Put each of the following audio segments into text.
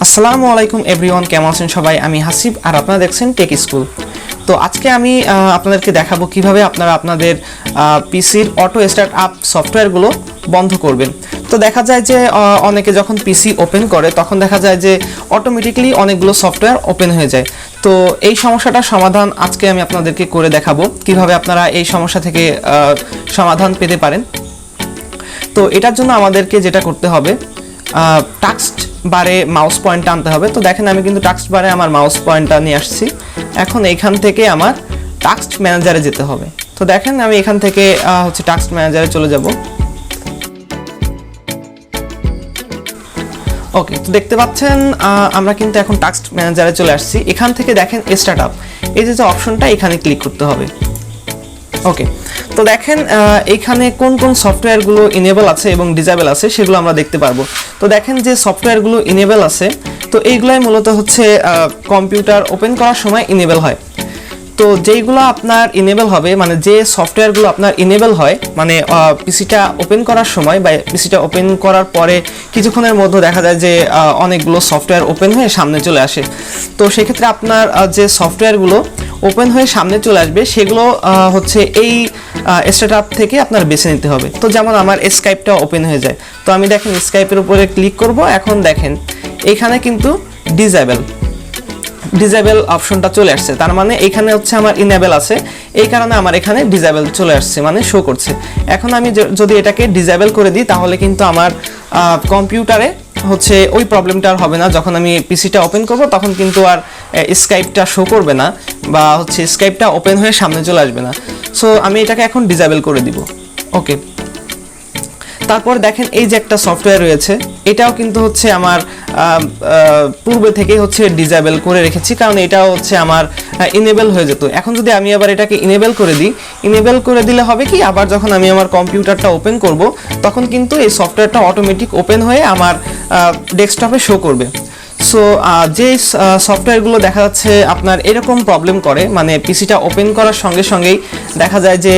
আসসালামু আলাইকুম এভরিওয়ান, কেমন আছেন সবাই? আমি হাসিব আর আপনারা দেখছেন টেক স্কুল। তো আজকে আমি আপনাদেরকে দেখাবো কিভাবে আপনারা আপনাদের পিসির অটো স্টার্ট আপ সফটওয়্যারগুলো বন্ধ করবেন। তো দেখা যায় যে অনেকে যখন পিসি ওপেন করে তখন দেখা যায় যে অটোমেটিক্যালি অনেকগুলো সফটওয়্যার ওপেন হয়ে যায়। তো এই সমস্যাটার সমাধান আজকে আমি আপনাদেরকে করে দেখাবো কিভাবে আপনারা এই সমস্যা থেকে সমাধান পেতে পারেন। তো এটার জন্য আমাদেরকে যেটা করতে হবে, টাস্ক বারে মাউস পয়েন্টটা আনতে হবে। তো দেখেন আমি কিন্তু টাস্ক বারে আমার মাউস পয়েন্টটা নিয়ে আসছি। এখন এইখান থেকে আমার টাস্ক ম্যানেজারে যেতে হবে। তো দেখেন আমি এখান থেকে টাস্ক ম্যানেজারে চলে যাব। ওকে, তো দেখতে পাচ্ছেন আমরা কিন্তু এখন টাস্ক ম্যানেজারে চলে আসছি। এখান থেকে দেখেন স্টার্ট আপ, এই যে অপশনটা এখানে ক্লিক করতে হবে। ওকে, তো দেখেন এইখানে কোন কোন সফটওয়্যারগুলো ইনেবল আছে এবং ডিসেবল আছে সেগুলো আমরা দেখতে পারবো। তো দেখেন যে সফটওয়্যারগুলো ইনেবল আছে, তো এইগুলাই মূলত কম্পিউটার ওপেন করার সময় ইনেবল হয়। তো যেইগুলো আপনার ইনেবল হবে, মানে যে সফটওয়্যারগুলো আপনার ইনেবল হয়, মানে পিসিটা ওপেন করার সময় বা পিসিটা ওপেন করার পরে কিছুক্ষণের মধ্যে দেখা যায় যে অনেকগুলো সফটওয়্যার ওপেন হয়ে সামনে চলে আসে। তো সেক্ষেত্রে আপনার যে সফটওয়্যারগুলো ওপেন হয়ে সামনে চলে আসবে সেগুলো এই স্টার্টআপ থেকে আপনার বেছে নিতে হবে। তো যেমন আমার স্কাইপটা ওপেন হয়ে যায়, তো আমি দেখেন স্কাইপের উপরে ক্লিক করব। এখন দেখেন এখানে কিন্তু ডিসেবল অপশনটা চলে আসছে, তার মানে এখানে আমার ইনেবল আছে, এই কারণে আমার এখানে ডিসেবল চলে আসছে, মানে শো করছে। এখন আমি যদি এটাকে ডিসেবল করে দিই তাহলে কিন্তু আমার কম্পিউটারে ওই প্রবলেমটা আর হবে না। যখন আমি পিসিটা ওপেন করব তখন কিন্তু আর স্কাইপটা শো করবে না বা স্কাইপটা ওপেন হয়ে সামনে চলে আসবে না। সো আমি এটাকে এখন ডিসেবল করে দিব। ওকে, তারপর দেখেন এই যে একটা সফটওয়্যার রয়েছে, এটাও কিন্তু আমার পূর্বে থেকেই ডিসেবল করে রেখেছি, কারণ এটা আমার ইনেবল হয়ে যেত। এখন যদি আমি আবার এটাকে ইনেবল করে দিই, ইনেবল করে দিলে হবে কি, আবার যখন আমি আমার কম্পিউটারটা ওপেন করব তখন কিন্তু এই সফটওয়্যারটা অটোমেটিক ওপেন হয়ে আমার ডেস্কটপে শো করবে। সো যে সফটওয়্যারগুলো দেখা যাচ্ছে আপনার এরকম প্রবলেম করে, মানে পিসিটা ওপেন করার সঙ্গে সঙ্গেই দেখা যায় যে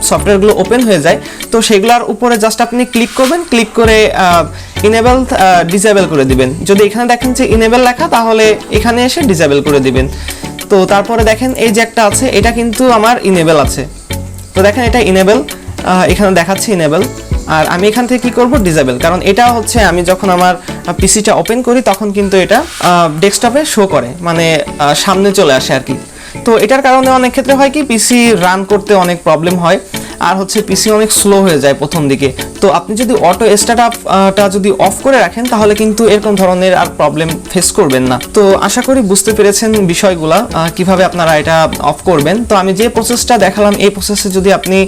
সফটওয়্যারগুলো ওপেন হয়ে যায়, তো সেগুলোর উপরে জাস্ট আপনি ক্লিক করবেন, ক্লিক করে ইনেবল ডিসেবল করে দিবেন। যদি এখানে দেখেন যে ইনেবল লেখা, তাহলে এখানে এসে ডিসেবল করে দিবেন। তো তারপরে দেখেন এই যে একটা আছে, এটা কিন্তু আমার ইনেবল আছে। তো দেখেন এটা ইনেবল, এখানে দেখাচ্ছে ইনেবল, আর আমি এখান থেকে কি করব, ডিসেবল, কারণ এটা আমি যখন আমার পিসিটা ওপেন করি তখন কিন্তু এটা ডেস্কটপে শো করে, মানে সামনে চলে আসে আর কি। তো এটার কারণে অনেক ক্ষেত্রে হয় কি, পিসি রান করতে অনেক প্রবলেম হয়, আর পিসি অনেক স্লো হয়ে যায় প্রথম দিকে। তো আপনি যদি অটো স্টার্ট আপটা যদি অফ করে রাখেন তাহলে কিন্তু এরকম ধরনের আর প্রবলেম ফেস করবেন না। তো আশা করি বুঝতে পেরেছেন বিষয়গুলা, কিভাবে আপনারা এটা অফ করবেন। তো আমি যে প্রসেসটা দেখালাম এই প্রসেসে যদি আপনি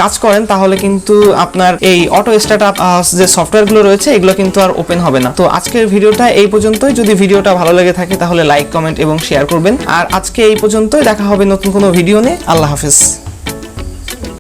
কাজ করেন তাহলে কিন্তু আপনার এই অটো স্টার্ট আপ যে সফটওয়্যারগুলো রয়েছে এগুলো কিন্তু আর ওপেন হবে না। তো আজকের ভিডিওটা এই পর্যন্তই। যদি ভিডিওটা ভালো লেগে থাকে তাহলে লাইক, কমেন্ট এবং শেয়ার করবেন। আর আজকে এই পর্যন্তই, দেখা হবে নতুন কোনো ভিডিও নিয়ে। আল্লাহ হাফেজ।